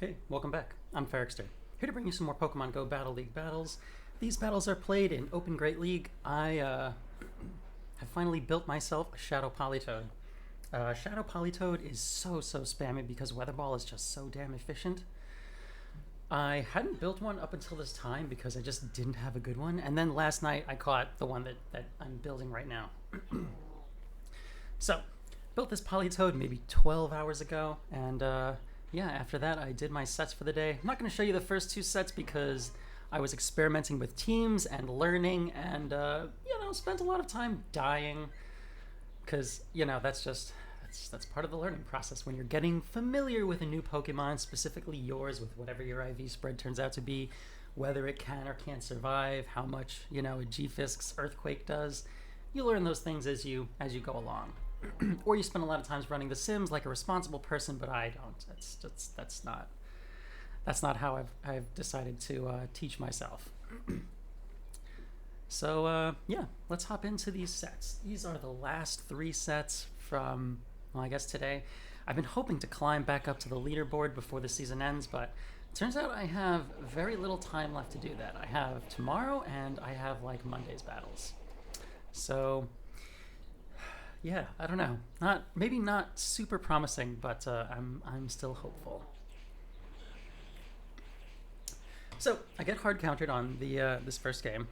Hey, welcome back. I'm Ferrickster, here to bring you some more Pokemon Go Battle League battles. These battles are played in Open Great League. I have finally built myself a Shadow Politoed. Shadow Politoed is so spammy because Weather Ball is just so damn efficient. I hadn't built one up until this time because I just didn't have a good one, and then last night I caught the one that I'm building right now. So, built this Politoed maybe 12 hours ago, and yeah, after that I did my sets for the day. I'm not going to show you the first two sets because I was experimenting with teams and learning and, spent a lot of time dying because, that's part of the learning process when you're getting familiar with a new Pokemon, specifically yours, with whatever your IV spread turns out to be, whether it can or can't survive, how much, a G-Fisk's Earthquake does. You learn those things as you go along. Or you spend a lot of times running the sims like a responsible person, but I don't. That's not how I've decided to teach myself. So yeah, let's hop into these sets. These are the last three sets from, well, I guess today. I've been hoping to climb back up to the leaderboard before the season ends, but it turns out I have very little time left to do that. I have tomorrow and I have like Monday's battles. So yeah, I don't know. Maybe not super promising, but I'm still hopeful. So I get hard countered on the this first game.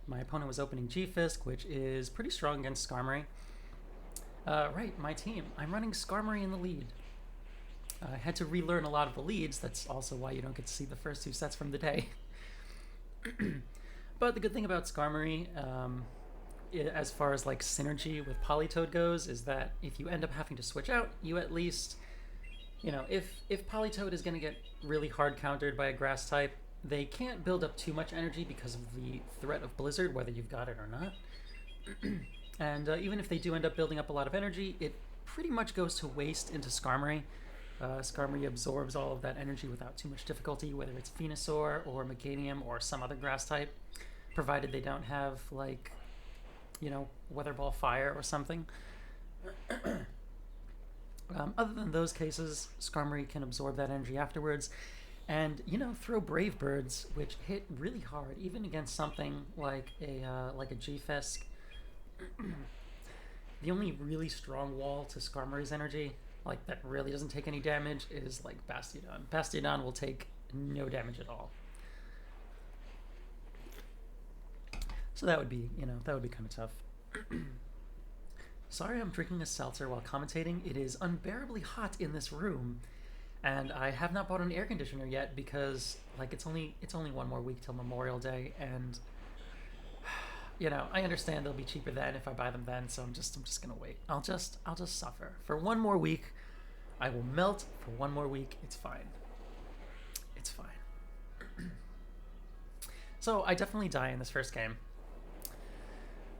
My opponent was opening G-Fisk, which is pretty strong against Skarmory. Right, my team. I'm running Skarmory in the lead. I had to relearn a lot of the leads. That's also why you don't get to see the first two sets from the day. But the good thing about Skarmory, as far as like synergy with Politoed goes, is that if you end up having to switch out, you at least, if Politoed is going to get really hard countered by a grass type, they can't build up too much energy because of the threat of Blizzard, whether you've got it or not. And even if they do end up building up a lot of energy, it pretty much goes to waste into Skarmory. Skarmory absorbs all of that energy without too much difficulty, whether it's Venusaur or Meganium or some other grass type, provided they don't have, like, Weather Ball Fire or something. Other than those cases, Skarmory can absorb that energy afterwards and, throw Brave Birds, which hit really hard, even against something like a G-Fisk. The only really strong wall to Skarmory's energy, like that really doesn't take any damage, is like Bastiodon. Bastiodon will take no damage at all. So that would be kind of tough. Sorry, I'm drinking a seltzer while commentating. It is unbearably hot in this room, and I have not bought an air conditioner yet because, like, it's only one more week till Memorial Day, and I understand they'll be cheaper then if I buy them then. So I'm just gonna wait. I'll just suffer for one more week. I will melt for one more week. It's fine. It's fine. So I definitely die in this first game.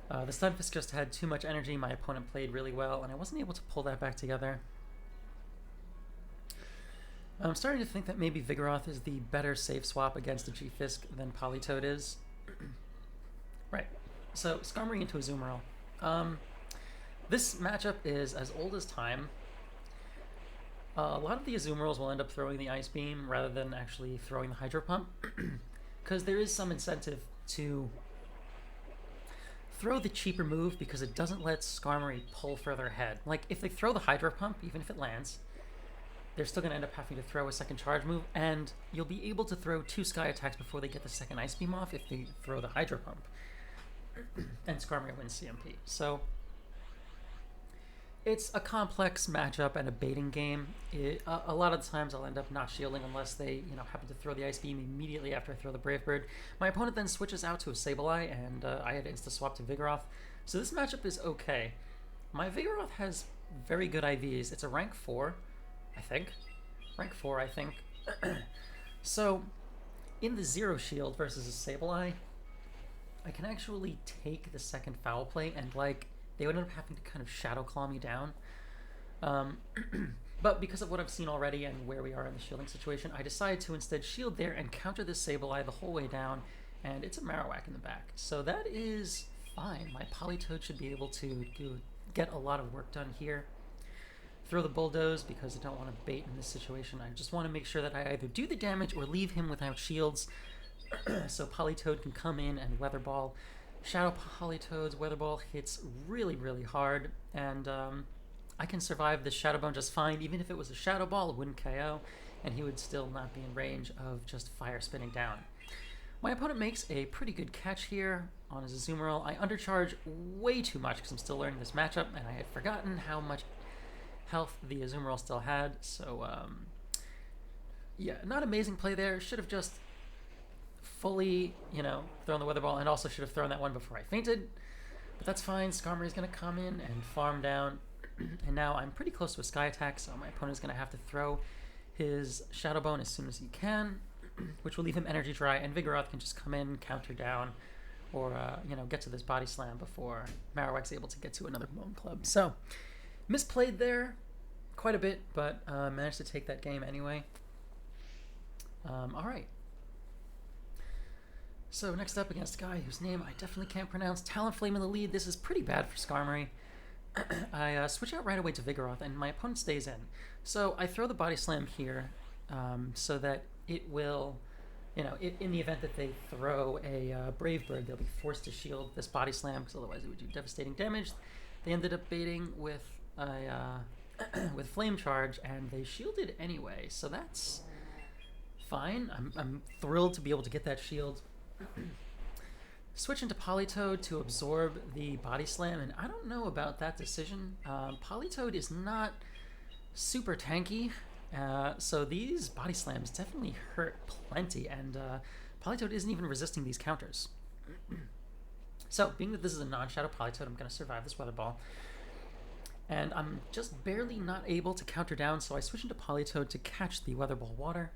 The Stunfisk just had too much energy. My opponent played really well, and I wasn't able to pull that back together. I'm starting to think that maybe Vigoroth is the better safe swap against a G-Fisk than Politoed is. Right. So, Skarmory into Azumarill. This matchup is as old as time. A lot of the Azumarils will end up throwing the Ice Beam rather than actually throwing the Hydro Pump, because there is some incentive to throw the cheaper move because it doesn't let Skarmory pull further ahead. Like, if they throw the Hydro Pump, even if it lands, they're still going to end up having to throw a second charge move, and you'll be able to throw 2 Sky attacks before they get the second Ice Beam off if they throw the Hydro Pump. And Skarmory wins CMP. So it's a complex matchup and a baiting game. A lot of the times I'll end up not shielding unless they, happen to throw the Ice Beam immediately after I throw the Brave Bird. My opponent then switches out to a Sableye, and I had insta-swap to Vigoroth. So this matchup is okay. My Vigoroth has very good IVs. It's a rank 4, I think. Rank 4, I think. So, in the Zero Shield versus a Sableye, I can actually take the second Foul Play and, like, they would end up having to kind of Shadow Claw me down. But because of what I've seen already and where we are in the shielding situation, I decided to instead shield there and counter this Sableye the whole way down, and it's a Marowak in the back. So that is fine. My Politoed should be able to get a lot of work done here. throw the bulldoze because I don't want to bait in this situation. I just want to make sure that I either do the damage or leave him without shields so Politoed can come in and Weather Ball. Shadow Politoed's Weather Ball hits really, really hard, and I can survive this Shadow Bone just fine. Even if it was a Shadow Ball, it wouldn't KO, and he would still not be in range of just fire spinning down. My opponent makes a pretty good catch here on his Azumarill. I undercharge way too much because I'm still learning this matchup, and I had forgotten how much health the Azumarill still had. So, yeah, not amazing play there. Should have just fully, thrown the Weather Ball, and also should have thrown that one before I fainted. But that's fine. Skarmory's going to come in and farm down. And now I'm pretty close to a Sky Attack, so my opponent's going to have to throw his Shadow Bone as soon as he can, which will leave him energy dry, and Vigoroth can just come in, counter down, or, get to this Body Slam before Marowak's able to get to another Bone Club. So, misplayed there quite a bit, but managed to take that game anyway. All right. So next up against a guy whose name I definitely can't pronounce, Talonflame in the lead. This is pretty bad for Skarmory. I switch out right away to Vigoroth, and my opponent stays in. So I throw the Body Slam here so that it will, in the event that they throw a Brave Bird, they'll be forced to shield this Body Slam, because otherwise it would do devastating damage. They ended up baiting with a with Flame Charge, and they shielded anyway, so that's fine. I'm thrilled to be able to get that shield. Switch into Politoed to absorb the Body Slam, and I don't know about that decision. Politoed is not super tanky, so these Body Slams definitely hurt plenty, and Politoed isn't even resisting these counters. So, being that this is a non-Shadow Politoed, I'm going to survive this Weather Ball. And I'm just barely not able to counter down, so I switch into Politoed to catch the Weather Ball water.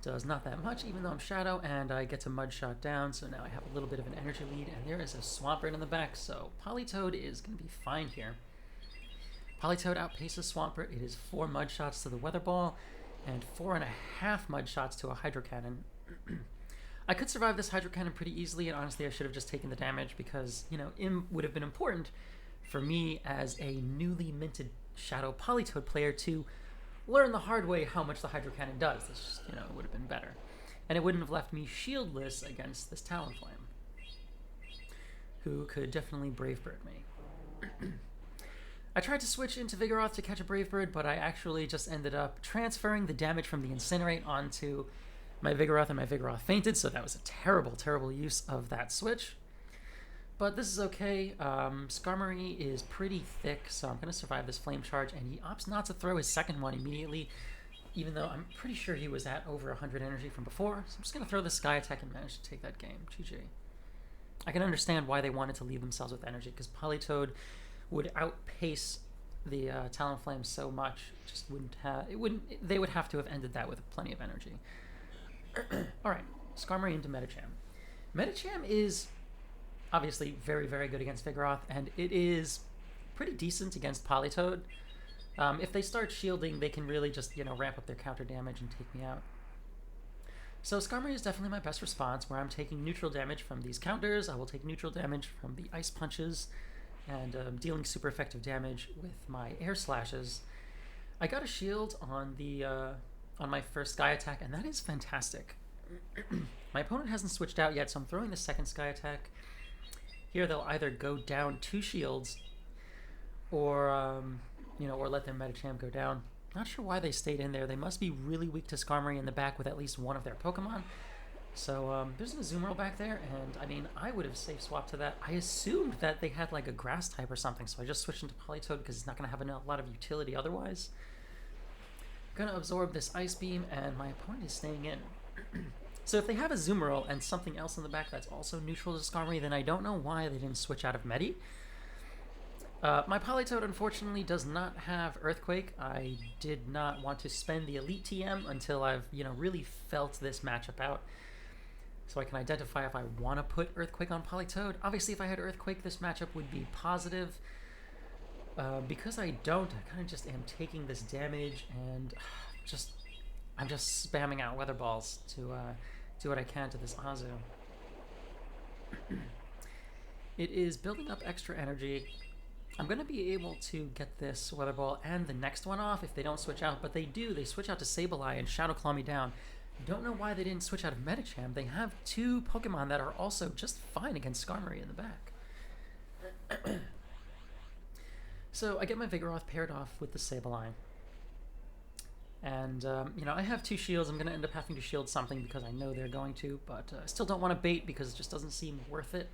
Does not that much, even though I'm Shadow, and I get to Mud Shot down, so now I have a little bit of an energy lead, and there is a Swampert in the back, so Politoed is going to be fine here. Politoed outpaces Swampert. It is 4 Mud Shots to the Weather Ball, and 4.5 Mud Shots to a Hydro Cannon. I could survive this Hydro Cannon pretty easily, and honestly I should have just taken the damage, because, it would have been important for me as a newly minted Shadow Politoed player to learn the hard way how much the Hydro Cannon does. This just, would have been better. And it wouldn't have left me shieldless against this Talonflame, who could definitely Brave Bird me. I tried to switch into Vigoroth to catch a Brave Bird, but I actually just ended up transferring the damage from the Incinerate onto my Vigoroth, and my Vigoroth fainted, so that was a terrible, terrible use of that switch. But this is okay. Skarmory is pretty thick, so I'm going to survive this Flame Charge, and he opts not to throw his second one immediately, even though I'm pretty sure he was at over 100 energy from before. So I'm just going to throw the Sky Attack and manage to take that game. GG. I can understand why they wanted to leave themselves with energy, because Politoed would outpace the Talonflame so much. Just wouldn't have. They would have to have ended that with plenty of energy. All right, Skarmory into Medicham. Medicham is obviously very, very good against Vigoroth, and it is pretty decent against Politoed. If they start shielding, they can really just, ramp up their counter damage and take me out. So Skarmory is definitely my best response, where I'm taking neutral damage from these counters. I will take neutral damage from the Ice Punches, and dealing super effective damage with my Air Slashes. I got a shield on the on my first Sky Attack, and that is fantastic. My opponent hasn't switched out yet, so I'm throwing the second Sky Attack. Here they'll either go down 2 shields, or or let their Medicham go down. Not sure why they stayed in there. They must be really weak to Skarmory in the back with at least one of their Pokemon. So there's an Azumarill back there, and I would have safe swapped to that. I assumed that they had like a Grass type or something, so I just switched into Politoed because it's not going to have a lot of utility otherwise. Going to absorb this Ice Beam, and my opponent is staying in. So if they have a Azumarill and something else in the back that's also neutral to Skarmory, then I don't know why they didn't switch out of Medi. My Politoed, unfortunately, does not have Earthquake. I did not want to spend the Elite TM until I've, really felt this matchup out, so I can identify if I want to put Earthquake on Politoed. Obviously, if I had Earthquake, this matchup would be positive. Because I don't, I kind of just am taking this damage, and I'm just spamming out Weather Balls to do what I can to this Azu. It is building up extra energy. I'm going to be able to get this Weather Ball and the next one off if they don't switch out, but they do. They switch out to Sableye and Shadow Claw me down. Don't know why they didn't switch out of Medicham. They have two Pokemon that are also just fine against Skarmory in the back. So I get my Vigoroth paired off with the Sableye. And, I have two shields. I'm going to end up having to shield something because I know they're going to, but I still don't want to bait because it just doesn't seem worth it.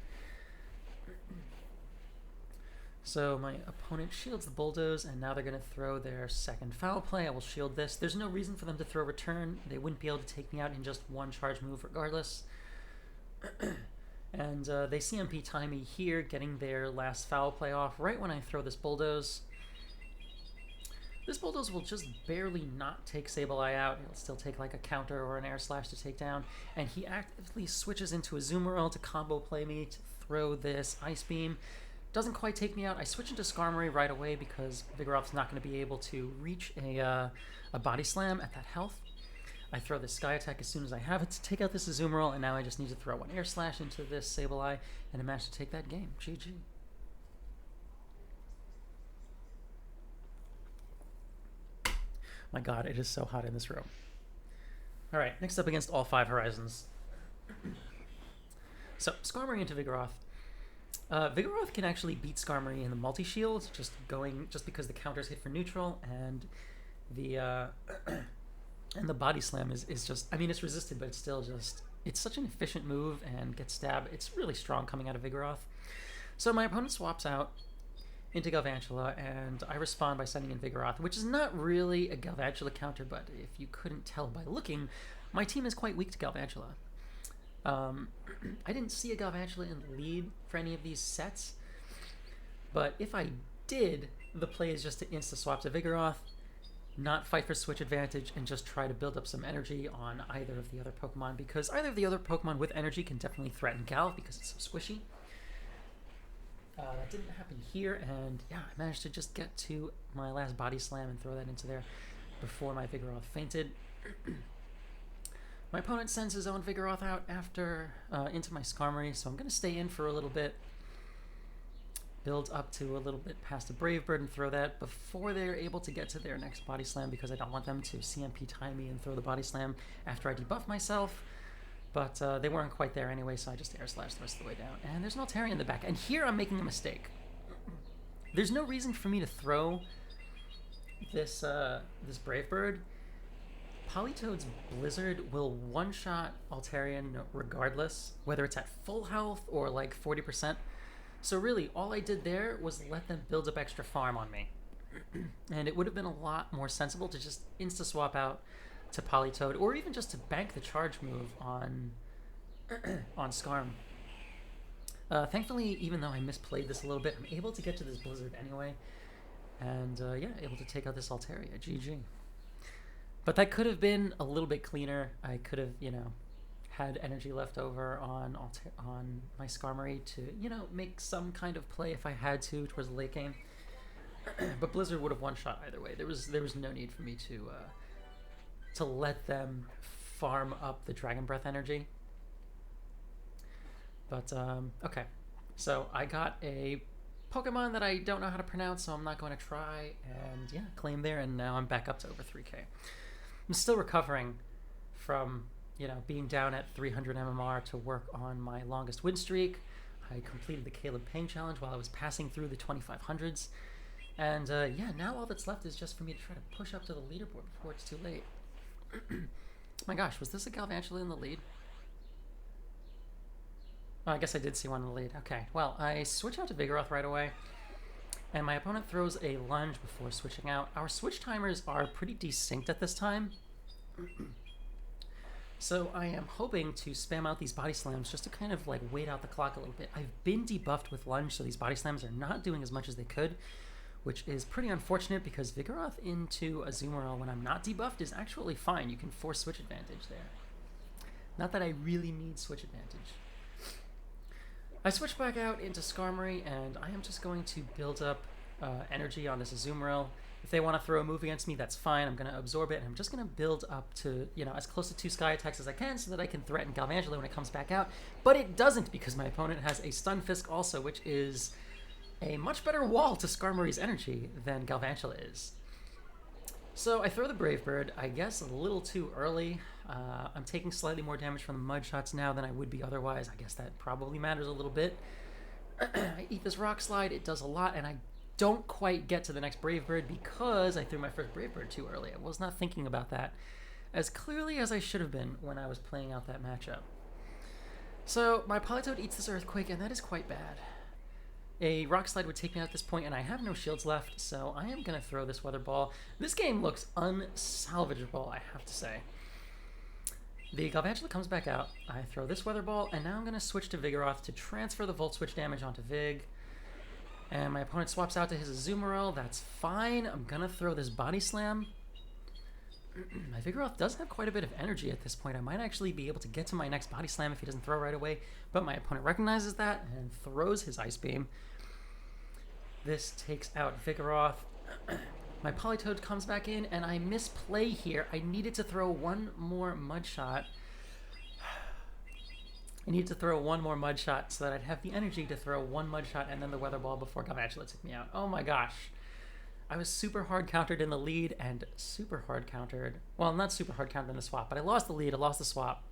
So my opponent shields the Bulldoze, and now they're going to throw their second Foul Play. I will shield this. There's no reason for them to throw Return. They wouldn't be able to take me out in just one charge move regardless. And they CMP time me here, getting their last Foul Play off right when I throw this Bulldoze. This Bulldoze will just barely not take Sableye out. It'll still take like a counter or an Air Slash to take down. And he actively switches into a Azumarill to combo play me to throw this Ice Beam. Doesn't quite take me out. I switch into Skarmory right away because Vigoroth's not going to be able to reach a Body Slam at that health. I throw the Sky Attack as soon as I have it to take out this Azumarill, and now I just need to throw one Air Slash into this Sableye, and I managed to take that game. GG. My god, it is so hot in this room. Alright, next up against all 5 Horizons. So, Skarmory into Vigoroth. Vigoroth can actually beat Skarmory in the multi-shield, just because the counters hit for neutral, and the and the Body Slam is just, I mean, it's resisted, but it's still just, it's such an efficient move and gets stabbed. It's really strong coming out of Vigoroth. So my opponent swaps out into Galvantula, and I respond by sending in Vigoroth, which is not really a Galvantula counter, but if you couldn't tell by looking, my team is quite weak to Galvantula. I didn't see a Galvantula in the lead for any of these sets, but if I did, the play is just to insta-swap to Vigoroth, not fight for switch advantage, and just try to build up some energy on either of the other Pokemon, because either of the other Pokemon with energy can definitely threaten Gal because it's so squishy. That didn't happen here, and yeah, I managed to just get to my last Body Slam and throw that into there before my Vigoroth fainted. My opponent sends his own Vigoroth out after into my Skarmory, so I'm going to stay in for a little bit, build up to a little bit past a Brave Bird and throw that before they're able to get to their next Body Slam, because I don't want them to CMP time me and throw the Body Slam after I debuff myself. But they weren't quite there anyway, so I just Air Slash the rest of the way down. And there's an Altaria in the back, and here I'm making a mistake. There's no reason for me to throw this this Brave Bird. Politoed's Blizzard will one-shot Altarian regardless, whether it's at full health or like 40%. So really, all I did there was let them build up extra farm on me. And it would have been a lot more sensible to just insta-swap out to Politoed, or even just to bank the charge move on Skarm. Thankfully, even though I misplayed this a little bit, I'm able to get to this Blizzard anyway. And yeah, able to take out this Altaria. GG. But that could have been a little bit cleaner. I could have, had energy left over on my Skarmory to, make some kind of play if I had to towards the late game. But Blizzard would have one-shot either way. There was no need for me to let them farm up the Dragon Breath energy. But, okay. So I got a Pokemon that I don't know how to pronounce, so I'm not going to try. And yeah, claim there, and now I'm back up to over 3k. I'm still recovering from, being down at 300 MMR to work on my longest win streak. I completed the Caleb Payne challenge while I was passing through the 2500s. And yeah, now all that's left is just for me to try to push up to the leaderboard before it's too late. My gosh, was this a Galvantula in the lead? Oh, I guess I did see one in the lead. Okay, well, I switch out to Vigoroth right away, and my opponent throws a lunge before switching out. Our switch timers are pretty desynced at this time, so I am hoping to spam out these Body Slams just to kind of like wait out the clock a little bit. I've been debuffed with lunge, so these Body Slams are not doing as much as they could, which is pretty unfortunate because Vigoroth into Azumarill when I'm not debuffed is actually fine. You can force switch advantage there. Not that I really need switch advantage. I switch back out into Skarmory, and I am just going to build up energy on this Azumarill. If they want to throw a move against me, that's fine. I'm going to absorb it, and I'm just going to build up to, as close to 2 Sky Attacks as I can so that I can threaten Galvantula when it comes back out. But it doesn't, because my opponent has a Stunfisk also, which is a much better wall to Skarmory's energy than Galvantula is. So I throw the Brave Bird, I guess a little too early. I'm taking slightly more damage from the mud shots now than I would be otherwise. I guess that probably matters a little bit. I eat this Rock Slide, it does a lot, and I don't quite get to the next Brave Bird because I threw my first Brave Bird too early. I was not thinking about that as clearly as I should have been when I was playing out that matchup. So my Politoed eats this Earthquake, and that is quite bad. A Rock Slide would take me out at this point, and I have no shields left, so I am going to throw this Weather Ball. This game looks unsalvageable, I have to say. The Galvantula comes back out. I throw this Weather Ball, and now I'm going to switch to Vigoroth to transfer the Volt Switch damage onto Vig. And my opponent swaps out to his Azumarill. That's fine. I'm going to throw this Body Slam. My Vigoroth does have quite a bit of energy at this point. I might actually be able to get to my next Body Slam if he doesn't throw right away, but my opponent recognizes that and throws his Ice Beam. This takes out Vigoroth. My Politoed comes back in, and I misplay here. I needed to throw one more Mud Shot. I need to throw one more Mud Shot so that I'd have the energy to throw one Mud Shot and then the Weather Ball before Galvantula took me out. Oh my gosh. I was super hard countered in the lead and super hard countered. Well, not super hard countered in the swap, but I lost the lead, I lost the swap.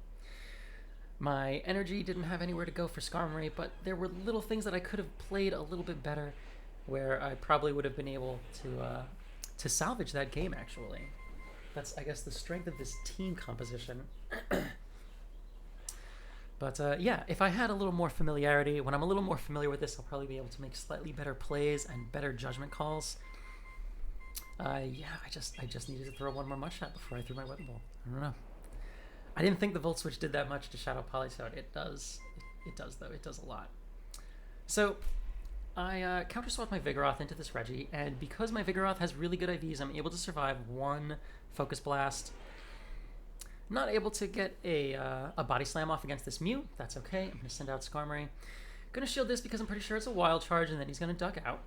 My energy didn't have anywhere to go for Skarmory, but there were little things that I could have played a little bit better where I probably would have been able to salvage that game, actually. That's, I guess, the strength of this team composition. But yeah, if I had a little more familiarity, when I'm a little more familiar with this, I'll probably be able to make slightly better plays and better judgment calls. Yeah, I just needed to throw one more Mud Shot before I threw my Weather Ball. I don't know. I didn't think the Volt Switch did that much to Shadow Politoed. It does. It does, though. It does a lot. So I counter-swapped my Vigoroth into this Reggie, and because my Vigoroth has really good IVs, I'm able to survive one Focus Blast. Not able to get a Body Slam off against this Mew. That's okay. I'm going to send out Skarmory. Going to shield this because I'm pretty sure it's a Wild Charge, and then he's going to duck out.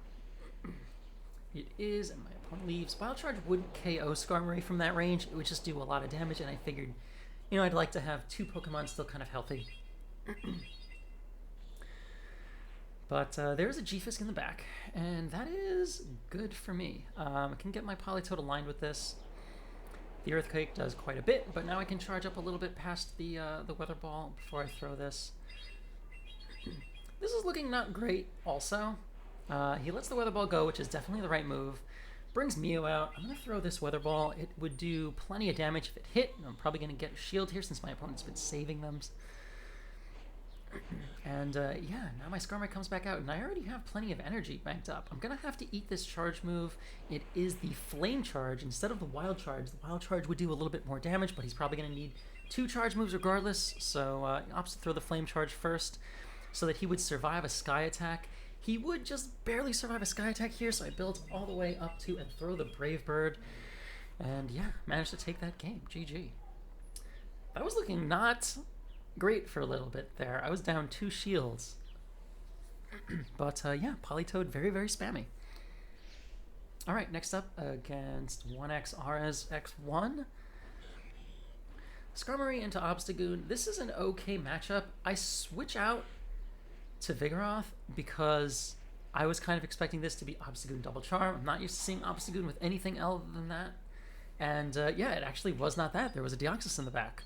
It is, and my opponent leaves. Wild Charge would KO Skarmory from that range. It would just do a lot of damage, and I figured, you know, I'd like to have two Pokemon still kind of healthy. But there's a G-Fisk in the back, and that is good for me. I can get my Politoed aligned with this. The Earthquake does quite a bit, but now I can charge up a little bit past the Weather Ball before I throw this. This is looking not great also. He lets the Weather Ball go, which is definitely the right move. Brings Mew out. I'm going to throw this Weather Ball. It would do plenty of damage if it hit. I'm probably going to get a shield here since my opponent's been saving them. And yeah, now my Skarmory comes back out, and I already have plenty of energy banked up. I'm going to have to eat this charge move. It is the Flame Charge instead of the Wild Charge. The Wild Charge would do a little bit more damage, but he's probably going to need two charge moves regardless, so he opts to throw the Flame Charge first so that he would survive a Sky Attack. He would just barely survive a Sky Attack here, so I built all the way up to and throw the Brave Bird. And yeah, managed to take that game. GG. That was looking not great for a little bit there. I was down 2 shields. But yeah, Politoed very, very spammy. Alright, next up against 1x Ares X1. Skarmory into Obstagoon. This is an okay matchup. I switch out to Vigoroth because I was kind of expecting this to be Obstagoon Double Charm. I'm not used to seeing Obstagoon with anything other than that. And yeah, it actually was not that. There was a Deoxys in the back.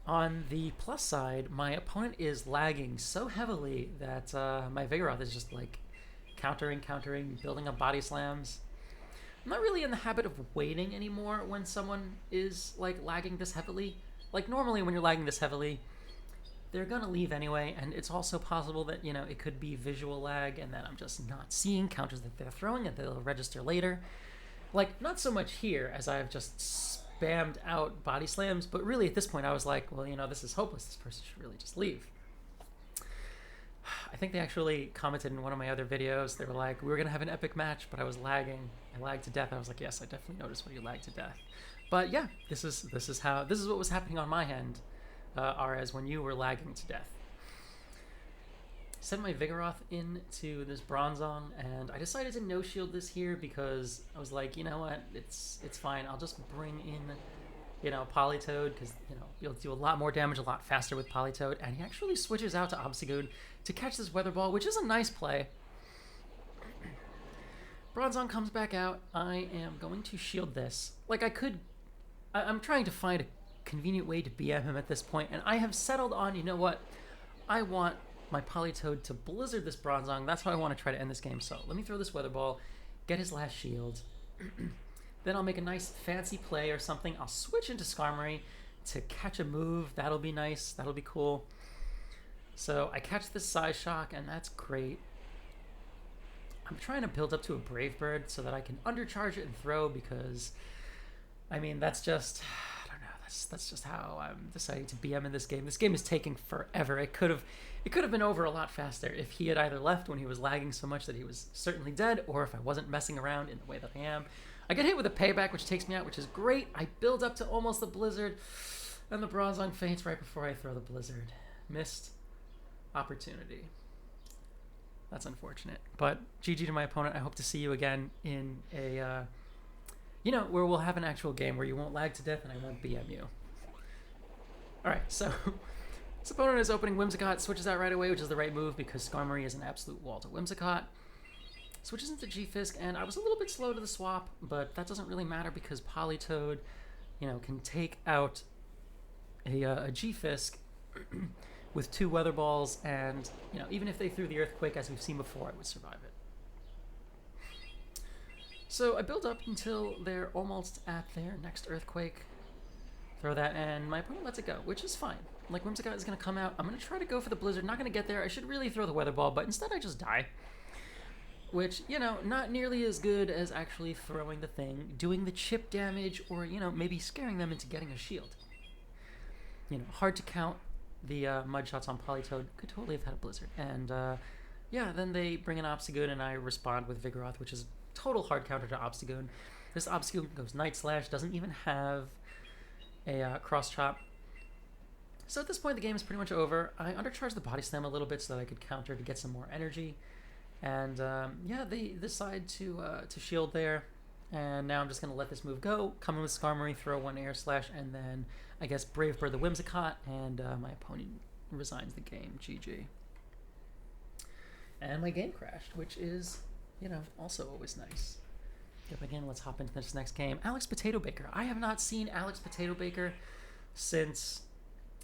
On the plus side, my opponent is lagging so heavily that my Vigoroth is just like countering, building up Body Slams. I'm not really in the habit of waiting anymore when someone is like lagging this heavily. Like normally when you're lagging this heavily, they're gonna leave anyway, and it's also possible that, you know, it could be visual lag and that I'm just not seeing counters that they're throwing and they'll register later. Like, not so much here as I've just spammed out Body Slams, but really at this point I was like, well, you know, this is hopeless. This person should really just leave. I think they actually commented in one of my other videos. They were like, we were gonna have an epic match, but I was lagging. I lagged to death. I was like, yes, I definitely noticed when you lagged to death. But yeah, this is what was happening on my end, Ares, when you were lagging to death. Sent my Vigoroth into this Bronzong, and I decided to no-shield this here because I was like, you know what, it's fine. I'll just bring in, you know, Politoed, because, you know, you'll do a lot more damage a lot faster with Politoed, and he actually switches out to Obstagoon to catch this Weather Ball, which is a nice play. Bronzong comes back out. I am going to shield this. Like, I'm trying to find a convenient way to BM him at this point, and I have settled on, you know what? I want my Politoed to Blizzard this Bronzong. That's how I want to try to end this game. So let me throw this Weather Ball, get his last shield. Then I'll make a nice fancy play or something. I'll switch into Skarmory to catch a move. That'll be nice. That'll be cool. So I catch this Psy Shock, and that's great. I'm trying to build up to a Brave Bird so that I can undercharge it and throw, because, I mean, that's just, I don't know, that's just how I'm deciding to BM in this game. This game is taking forever. It could have been over a lot faster if he had either left when he was lagging so much that he was certainly dead, or if I wasn't messing around in the way that I am. I get hit with a payback, which takes me out, which is great. I build up to almost the Blizzard, and the Bronzong faints right before I throw the Blizzard. Missed opportunity. That's unfortunate. But GG to my opponent. I hope to see you again in a, where we'll have an actual game where you won't lag to death and I won't BM you. Alright, so this opponent is opening Whimsicott, switches out right away, which is the right move because Skarmory is an absolute wall to Whimsicott. Switches into G-Fisk, and I was a little bit slow to the swap, but that doesn't really matter because Politoed, can take out a G-Fisk with 2 Weather Balls, and, even if they threw the Earthquake, as we've seen before, I would survive it. So I build up until they're almost at their next Earthquake. Throw that, and my opponent lets it go, which is fine. Like, Whimsicott is going to come out. I'm going to try to go for the Blizzard. Not going to get there. I should really throw the Weather Ball, but instead I just die. Which, not nearly as good as actually throwing the thing, doing the chip damage, or, maybe scaring them into getting a shield. Hard to count. The mud shots on Politoed could totally have had a Blizzard. And, then they bring in Obstagoon, and I respond with Vigoroth, which is total hard counter to Obstagoon. This Obstagoon goes Night Slash, doesn't even have a Cross Chop. So at this point, the game is pretty much over. I undercharged the Body Slam a little bit so that I could counter to get some more energy. And, they decide to shield there. And now I'm just going to let this move go, come in with Skarmory, throw 1 Air Slash, and then, I guess, Brave Bird the Whimsicott, and my opponent resigns the game. GG. And my game crashed, which is, also always nice. Yep, again, let's hop into this next game. Alex Potato Baker. I have not seen Alex Potato Baker since,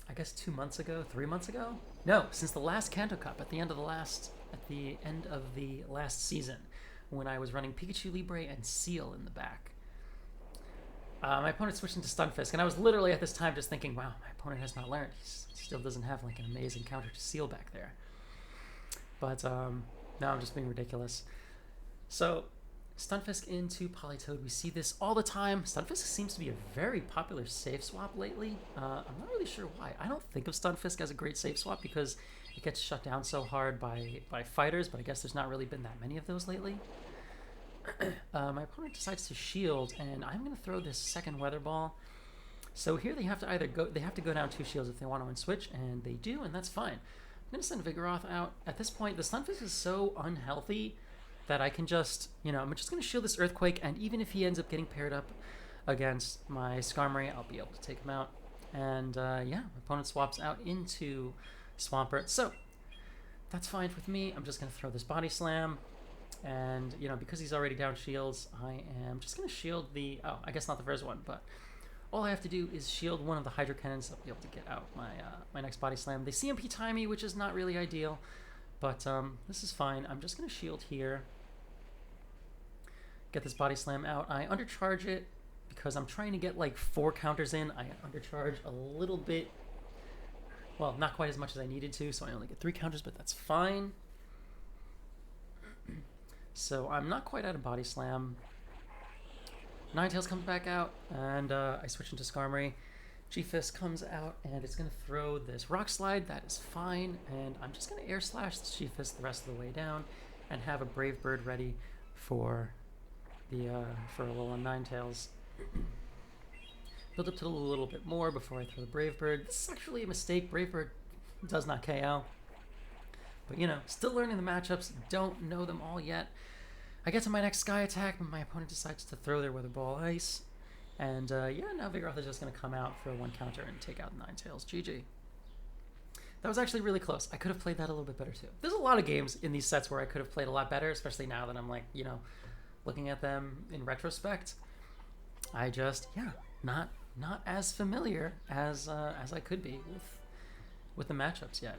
I guess, 2 months ago, 3 months ago? No, since the last Kanto Cup at the end of the last season, when I was running Pikachu Libre and Seal in the back. My opponent switched into Stunfisk, and I was literally at this time just thinking, wow, my opponent has not learned. He still doesn't have like an amazing counter to Seal back there. But now I'm just being ridiculous. So Stunfisk into Politoed. We see this all the time. Stunfisk seems to be a very popular safe swap lately. I'm not really sure why. I don't think of Stunfisk as a great safe swap because it gets shut down so hard by fighters, but I guess there's not really been that many of those lately. My opponent decides to shield, and I'm going to throw this second Weather Ball. So here they have to go down 2 shields if they want to win switch, and they do, and that's fine. I'm going to send Vigoroth out. At this point, the Stunfisk is so unhealthy that I can just, I'm just going to shield this Earthquake, and even if he ends up getting paired up against my Skarmory, I'll be able to take him out. And my opponent swaps out into Swampert. So that's fine with me. I'm just going to throw this Body Slam. And, because he's already down shields, I am just going to shield I guess not the first one, but all I have to do is shield one of the Hydro Cannons. I'll be able to get out my next Body Slam. They CMP time me, which is not really ideal, but this is fine. I'm just going to shield here. Get this Body Slam out. I undercharge it because I'm trying to get like 4 counters in. I undercharge a little bit. Well, not quite as much as I needed to, so I only get 3 counters, but that's fine. So I'm not quite out of Body Slam. Ninetales comes back out, and I switch into Skarmory. G-Fist comes out, and it's going to throw this Rock Slide. That is fine, and I'm just going to Air Slash this G-Fist the rest of the way down and have a Brave Bird ready for a little on Ninetales. Build up to a little bit more before I throw the Brave Bird. This is actually a mistake. Brave Bird does not KO. But, still learning the matchups. Don't know them all yet. I get to my next Sky Attack, but my opponent decides to throw their Weather Ball Ice. And, now Vigoroth is just going to come out for 1 counter and take out Ninetales. GG. That was actually really close. I could have played that a little bit better, too. There's a lot of games in these sets where I could have played a lot better, especially now that I'm, looking at them in retrospect, I just, yeah, not as familiar as I could be with the matchups yet.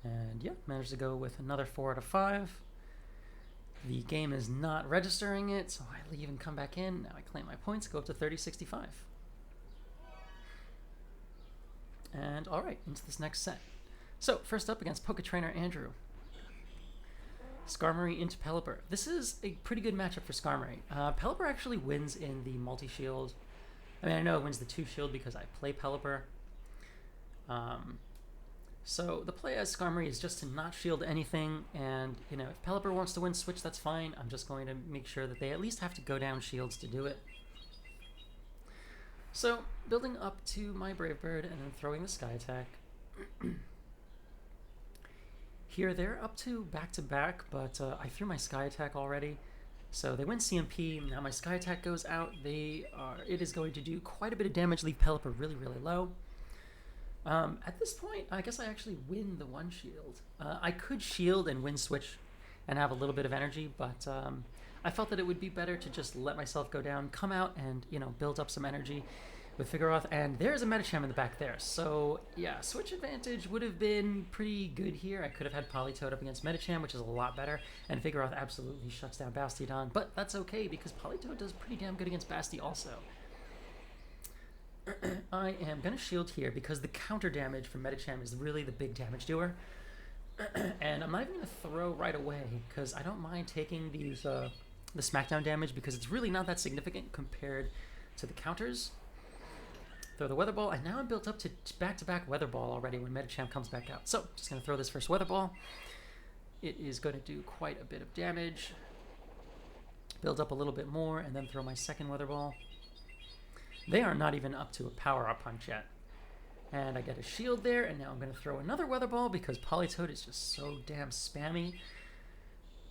And yeah, managed to go with another 4 out of 5. The game is not registering it, so I leave and come back in. Now I claim my points, go up to 30-65. And alright, into this next set. So, first up against Poke Trainer Andrew. Skarmory into Pelipper. This is a pretty good matchup for Skarmory. Pelipper actually wins in the multi-shield. I mean, I know it wins the 2-shield because I play Pelipper. So the play as Skarmory is just to not shield anything, and you know, if Pelipper wants to win switch, that's fine. I'm just going to make sure that they at least have to go down shields to do it. So, building up to my Brave Bird and then throwing the Sky Attack. Here they're up to back, but I threw my Sky Attack already. So they win CMP, now my Sky Attack goes out. It is going to do quite a bit of damage, leave Pelipper really, really low. At this point, I guess I actually win the 1 shield. I could shield and win switch and have a little bit of energy, but I felt that it would be better to just let myself go down, come out, and you know, build up some energy with Vigoroth. And there's a Medicham in the back there. So yeah, switch advantage would have been pretty good here. I could have had Politoed up against Medicham, which is a lot better, and Vigoroth absolutely shuts down Bastiodon. But that's okay because Politoed does pretty damn good against Basti also. I am going to shield here because the counter damage from Medicham is really the big damage doer. And I'm not even going to throw right away because I don't mind taking these the smackdown damage because it's really not that significant compared to the counters. Throw the Weather Ball, and now I'm built up to back-to-back Weather Ball already when Medicham comes back out. So, just going to throw this first Weather Ball. It is going to do quite a bit of damage. Build up a little bit more, and then throw my second Weather Ball. They are not even up to a power-up punch yet. And I get a shield there, and now I'm going to throw another Weather Ball because Politoed is just so damn spammy.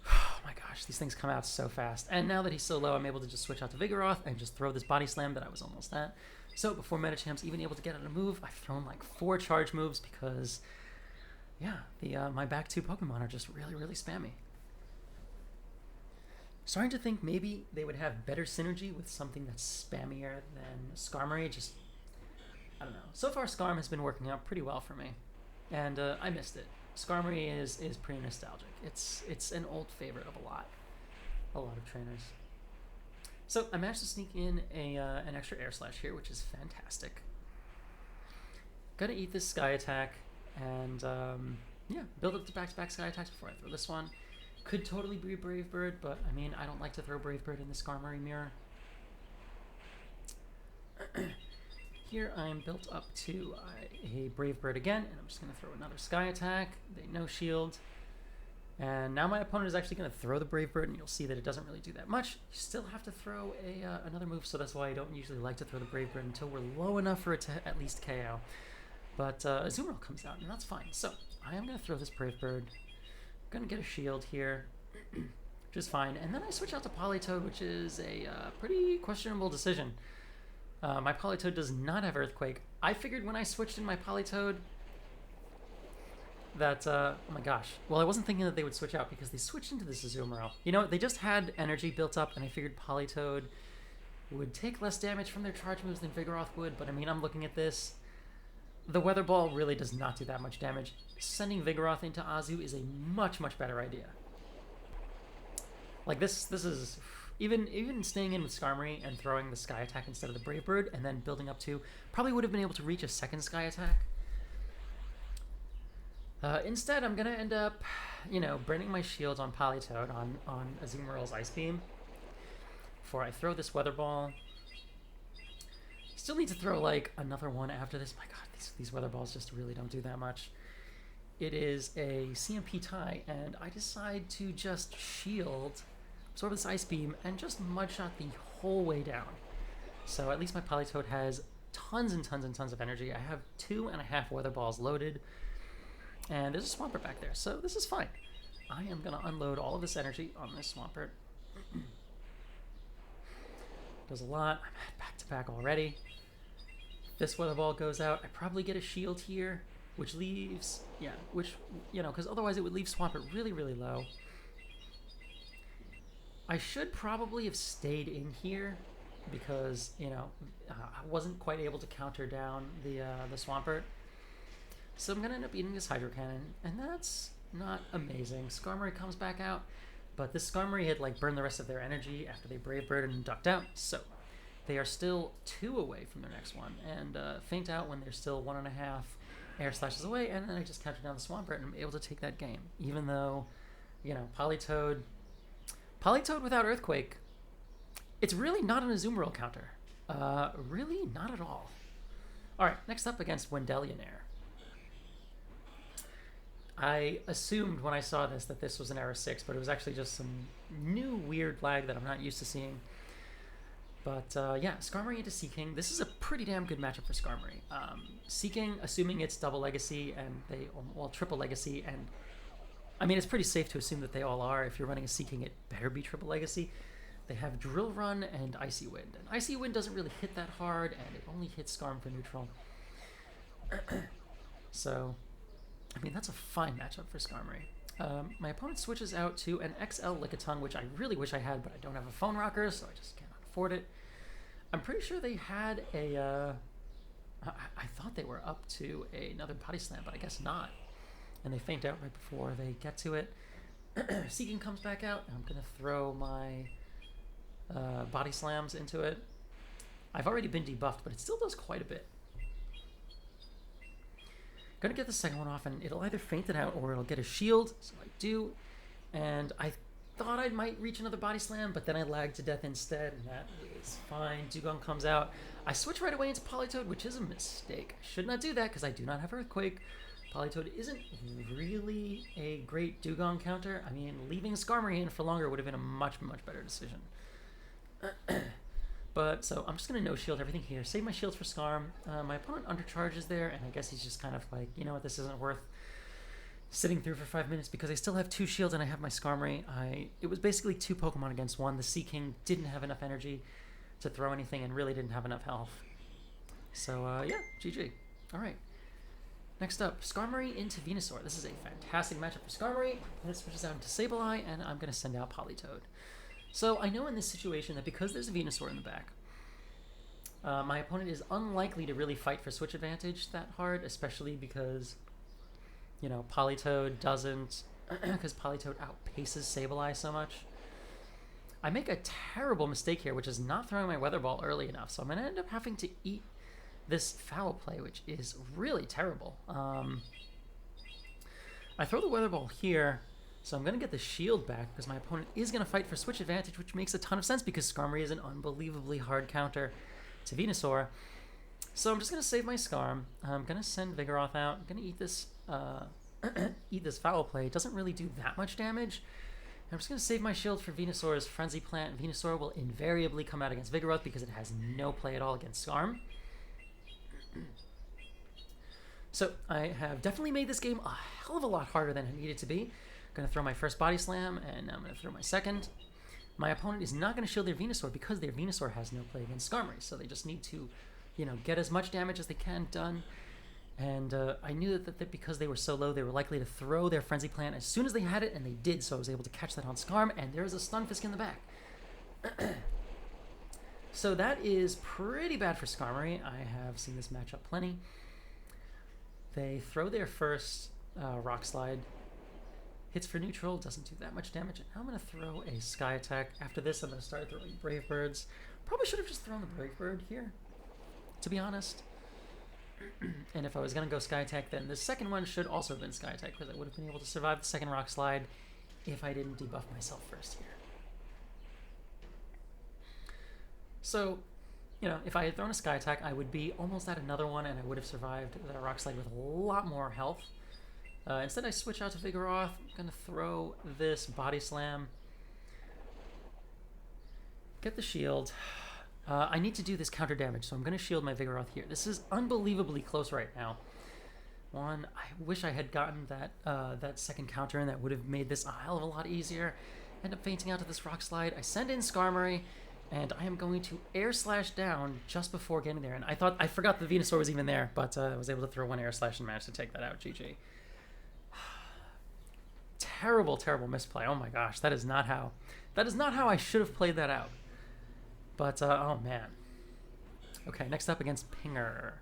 Oh my gosh, these things come out so fast. And now that he's so low, I'm able to just switch out to Vigoroth and just throw this Body Slam that I was almost at. So before Medicham's even able to get out a move, I've thrown like 4 charge moves because, yeah, my back 2 Pokemon are just really, really spammy. Starting to think maybe they would have better synergy with something that's spammier than Skarmory. Just, I don't know. So far, Skarm has been working out pretty well for me, and I missed it. Skarmory is pretty nostalgic. It's an old favorite of a lot of trainers. So I managed to sneak in an extra Air Slash here, which is fantastic. Gonna eat this Sky Attack, and yeah, build up to back-to-back Sky Attacks before I throw this one. Could totally be Brave Bird, but I mean, I don't like to throw Brave Bird in the Skarmory mirror. Here I'm built up to a Brave Bird again, and I'm just going to throw another Sky Attack. They no shield. And now my opponent is actually going to throw the Brave Bird, and you'll see that it doesn't really do that much. You still have to throw another move, so that's why I don't usually like to throw the Brave Bird until we're low enough for it to at least KO. But Azumarill comes out, and that's fine. So I am going to throw this Brave Bird. Gonna get a shield here, which is fine, and then I switch out to Politoed, which is a pretty questionable decision. My Politoed does not have Earthquake. I figured when I switched in my Politoed that, oh my gosh, well, I wasn't thinking that they would switch out because they switched into this Azumarill. You know, they just had energy built up, and I figured Politoed would take less damage from their charge moves than Vigoroth would, but I mean, I'm looking at this. The Weather Ball really does not do that much damage. Sending Vigoroth into Azu is a much, much better idea. Like this is even staying in with Skarmory and throwing the Sky Attack instead of the Brave Bird and then building up to probably would have been able to reach a second Sky Attack. Instead, I'm gonna end up, you know, burning my shields on Politoed on Azumarill's Ice Beam before I throw this Weather Ball. Still need to throw like another one after this. My God, these Weather Balls just really don't do that much. It is a CMP tie, and I decide to just shield, absorb this Ice Beam, and just Mudshot the whole way down. So at least my Politoed has tons and tons and tons of energy. I have 2.5 Weather Balls loaded, and there's a Swampert back there, so this is fine. I am going to unload all of this energy on this Swampert. Does a lot. I'm at back-to-back already. This Weather Ball goes out. I probably get a shield here, which leaves, yeah, which, you know, because otherwise it would leave Swampert really, really low. I should probably have stayed in here because, I wasn't quite able to counter down the Swampert. So I'm going to end up eating this Hydro Cannon, and that's not amazing. Skarmory comes back out, but this Skarmory had burned the rest of their energy after they Brave Bird and ducked out, so they are still 2 away from their next one, and faint out when they're still 1.5 air slashes away, and then I just counter down the Swampert and I'm able to take that game. Even though, Politoed without Earthquake, it's really not an Azumarill counter. Really not at all. Alright, next up against Wendellionaire. I assumed when I saw this that this was an Era 6, but it was actually just some new weird lag that I'm not used to seeing. But yeah, Skarmory into Seaking. This is a pretty damn good matchup for Skarmory. Seaking, assuming it's double Legacy and triple Legacy, and I mean, it's pretty safe to assume that they all are. If you're running a Seaking, it better be triple Legacy. They have Drill Run and Icy Wind. And Icy Wind doesn't really hit that hard, and it only hits Skarm for neutral. So, I mean, that's a fine matchup for Skarmory. My opponent switches out to an XL Lickitung, which I really wish I had, but I don't have a phone rocker, so I just cannot afford it. I'm pretty sure they had a... I thought they were up to another Body Slam, but I guess not. And they faint out right before they get to it. Seaking comes back out, and I'm going to throw my Body Slams into it. I've already been debuffed, but it still does quite a bit. Gonna get the second one off, and it'll either faint it out or it'll get a shield, so I do. And I thought I might reach another Body Slam, but then I lagged to death instead, and that is fine. Dugong comes out. I switch right away into Politoed, which is a mistake. I should not do that because I do not have Earthquake. Politoed isn't really a great Dugong counter. I mean, leaving Skarmory in for longer would have been a much, much better decision. But, so, I'm just going to no-shield everything here. Save my shields for Skarm. My opponent undercharges there, and I guess he's just kind of like, you know what, this isn't worth sitting through for 5 minutes because I still have 2 shields and I have my Skarmory. It was basically 2 Pokemon against 1. The Seaking didn't have enough energy to throw anything and really didn't have enough health. So, yeah, GG. Alright. Next up, Skarmory into Venusaur. This is a fantastic matchup for Skarmory. And it switches out into Sableye, and I'm going to send out Politoed. So I know in this situation that because there's a Venusaur in the back, my opponent is unlikely to really fight for switch advantage that hard, especially because, Politoed doesn't, because Politoed outpaces Sableye so much. I make a terrible mistake here, which is not throwing my Weather Ball early enough, so I'm going to end up having to eat this Foul Play, which is really terrible. I throw the Weather Ball here, so I'm going to get the shield back because my opponent is going to fight for switch advantage, which makes a ton of sense because Skarmory is an unbelievably hard counter to Venusaur. So I'm just going to save my Skarm. I'm going to send Vigoroth out. I'm going to eat this eat this Foul Play. It doesn't really do that much damage. I'm just going to save my shield for Venusaur's Frenzy Plant. Venusaur will invariably come out against Vigoroth because it has no play at all against Skarm. So I have definitely made this game a hell of a lot harder than it needed to be. I'm going to throw my first Body Slam, and I'm going to throw my second. My opponent is not going to shield their Venusaur because their Venusaur has no play against Skarmory, so they just need to, get as much damage as they can done. And I knew that because they were so low, they were likely to throw their Frenzy Plant as soon as they had it, and they did, so I was able to catch that on Skarm, and there's a Stunfisk in the back. So that is pretty bad for Skarmory. I have seen this matchup plenty. They throw their first Rock Slide. Hits for neutral, doesn't do that much damage. And I'm going to throw a Sky Attack. After this, I'm going to start throwing Brave Birds. Probably should have just thrown the Brave Bird here, to be honest. And if I was going to go Sky Attack, then the second one should also have been Sky Attack, because I would have been able to survive the second Rock Slide if I didn't debuff myself first here. So, if I had thrown a Sky Attack, I would be almost at another one, and I would have survived that Rock Slide with a lot more health. Instead, I switch out to Vigoroth. I'm going to throw this Body Slam. Get the shield. I need to do this counter damage, so I'm going to shield my Vigoroth here. This is unbelievably close right now. I wish I had gotten that second counter, and that would have made this a hell of a lot easier. End up fainting out to this Rock Slide. I send in Skarmory, and I am going to Air Slash down just before getting there. And I forgot the Venusaur was even there, but I was able to throw one Air Slash and managed to take that out. GG. Terrible, terrible misplay. Oh my gosh, that is not how That is not how I should have played that out. But, oh man. Okay, next up against Pinger.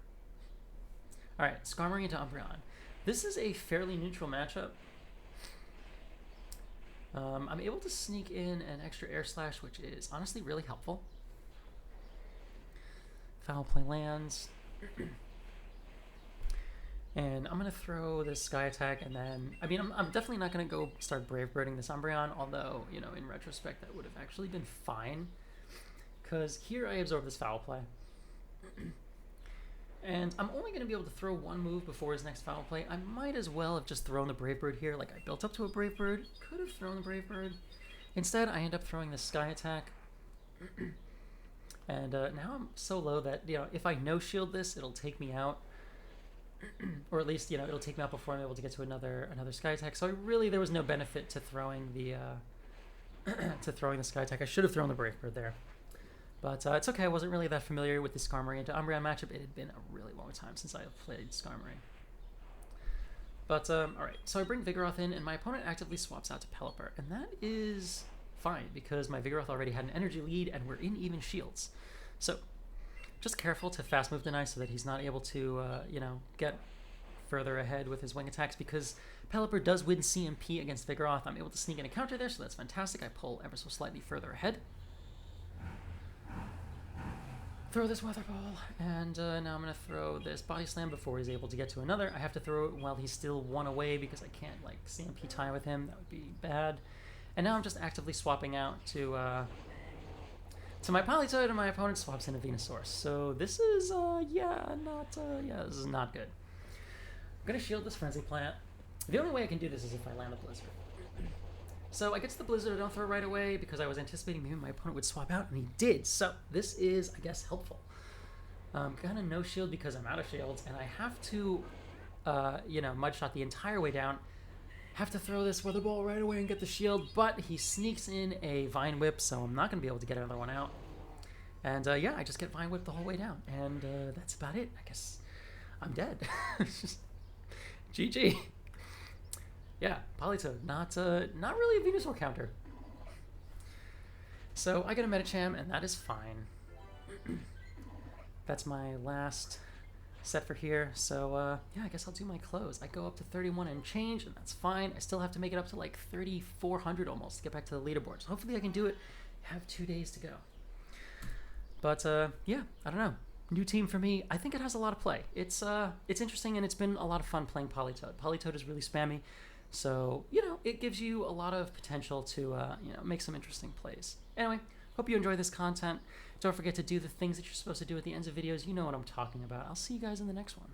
Alright, Skarmory into Umbreon. This is a fairly neutral matchup. I'm able to sneak in an extra Air Slash, which is honestly really helpful. Foul Play lands. And I'm going to throw this Sky Attack, and then... I mean, I'm definitely not going to go start Brave Birding this Umbreon, although, you know, in retrospect, that would have actually been fine. Because here I absorb this Foul Play. And I'm only going to be able to throw one move before his next Foul Play. I might as well have just thrown the Brave Bird here. Like, I built up to a Brave Bird. Could have thrown the Brave Bird. Instead, I end up throwing the Sky Attack. And now I'm so low that, you know, if I no-shield this, it'll take me out. Or at least, you know, it'll take me out before I'm able to get to another Sky Attack. So there was no benefit to throwing the Sky Attack. I should have thrown the Brave Bird there. But it's okay, I wasn't really that familiar with the Skarmory into Umbreon matchup. It had been a really long time since I played Skarmory. But, alright, so I bring Vigoroth in, and my opponent actively swaps out to Pelipper. And that is fine, because my Vigoroth already had an energy lead, and we're in even shields. So, just careful to fast move deny so that he's not able to, you know, get further ahead with his wing attacks, because Pelipper does win CMP against Vigoroth. I'm able to sneak in a counter there, so that's fantastic. I pull ever so slightly further ahead. Throw this Weather Ball, and now I'm going to throw this Body Slam before he's able to get to another. I have to throw it while he's still one away because I can't, like, CMP tie with him. That would be bad. And now I'm just actively swapping out to my Politoed, and my opponent swaps in a Venusaur. So this is, this is not good. I'm going to shield this Frenzy Plant. The only way I can do this is if I land the Blizzard. So I get to the Blizzard, I don't throw right away because I was anticipating maybe my opponent would swap out, and he did. So this is, I guess, helpful. Kind of no shield because I'm out of shields, and I have to, you know, Mud Shot the entire way down. Have to throw this Weather Ball right away and get the shield, but he sneaks in a Vine Whip, so I'm not going to be able to get another one out. And yeah, I just get Vine Whip the whole way down, and that's about it. I guess I'm dead. GG. Yeah, Politoed, not really a Venusaur counter. So I get a Medicham, and that is fine. That's my last set for here. So yeah, I guess I'll do my close. I go up to 31 and change, and that's fine. I still have to make it up to like 3,400 almost to get back to the leaderboard. So hopefully I can do it. I have 2 days to go. But yeah, I don't know. New team for me. I think it has a lot of play. It's interesting, and it's been a lot of fun playing Politoed. Politoed is really spammy. So, you know, it gives you a lot of potential to, you know, make some interesting plays. Anyway, hope you enjoy this content. Don't forget to do the things that you're supposed to do at the ends of videos. You know what I'm talking about. I'll see you guys in the next one.